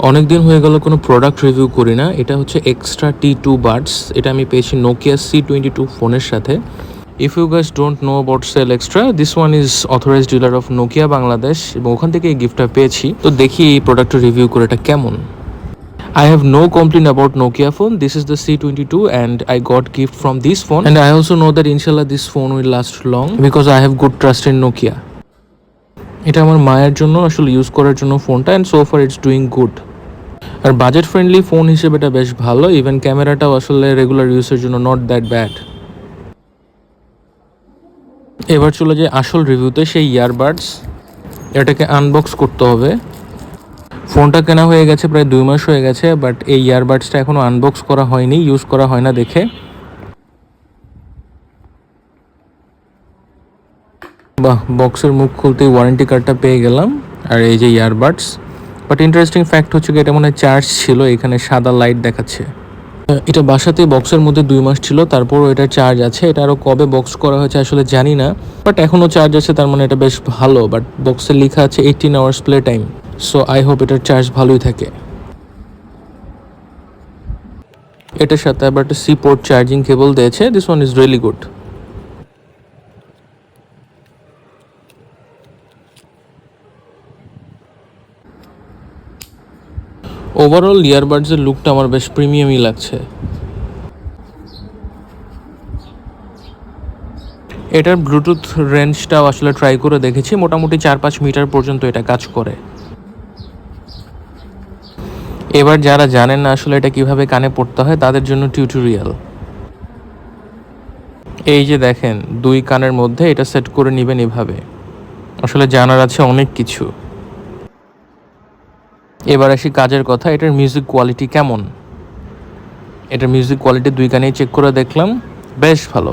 অনেক দিন হয়ে গেল কোনো প্রোডাক্ট রিভিউ করি না। এটা হচ্ছে এক্সট্রা T2 বাডস। এটা আমি পেয়েছি নোকিয়া C22 ফোনের সাথে। If you guys don't know about cell extra, this one is authorised dealer of Nokia Bangladesh এবং ওখান থেকে এই গিফটটা পেয়েছি। তো দেখি এই প্রোডাক্টটা রিভিউ করে এটা কেমন। I have no complaint about Nokia phone. This is the C22 and I got gift from this phone, and I also know that inshallah this phone will last long because I have good trust in Nokia. এটা আমার মায়ের জন্য আসলে use করার জন্য ফোনটা, and so far it's doing good. আর budget friendly phone হিসেবে এটা বেশ ভালো। ইভেন ক্যামেরাটাও আসলে রেগুলার ইউজের জন্য নট দ্যাট ব্যাড। এবার চলে যায় আসল রিভিউতে, সেই ইয়ারবাডস। এটাকে আনবক্স করতে হবে। ফোনটা কেনা হয়ে গেছে প্রায় 2 মাস হয়ে গেছে, বাট এই ইয়ারবাডসটা এখনও আনবক্স করা হয়নি, ইউজ করা হয় না দেখে। বাহ, বক্সের মুখ খুলতেই ওয়ারেন্টি কার্ডটা পেয়ে গেলাম আর এই যে ইয়ারবাডস। বাট ইন্টারেস্টিং ফ্যাক্ট হচ্ছে কি, এটা মনে হয় চার্জ ছিল, এখানে সাদা লাইট দেখাচ্ছে। এটা বাসাতে বক্সের মধ্যে 2 মাস ছিল, তারপরও এটা চার্জ আছে। এটা আরও কবে বক্স করা হয়েছে আসলে জানি না, বাট এখনও চার্জ আছে, তার মানে এটা বেশ ভালো। বাট বক্সে লেখা আছে 18 hours play time, so I hope এটার চার্জ ভালোই থাকে। এটার সাথে আবার একটা সি পোর্ট চার্জিং কেবল দিয়েছে। This one is really good. Overall ইয়ারবাডসের লুকটা আমার বেশ প্রিমিয়ামই লাগছে। এটার ব্লুটুথ রেঞ্জটাও আসলে ট্রাই করে দেখেছি, মোটামুটি 4-5 মিটার পর্যন্ত এটা কাজ করে। এবার যারা জানেন না আসলে এটা কিভাবে কানে পড়তে হয় তাদের জন্য টিউটোরিয়াল। এই যে দেখেন, 2 কানের মধ্যে এটা সেট করে নেবেন এভাবে। আসলে জানার আছে অনেক কিছু। এবার আসি কাজের কথা, এটার মিউজিক কোয়ালিটি কেমন। এটার মিউজিক কোয়ালিটি 2 কানেই চেক করে দেখলাম, বেশ ভালো।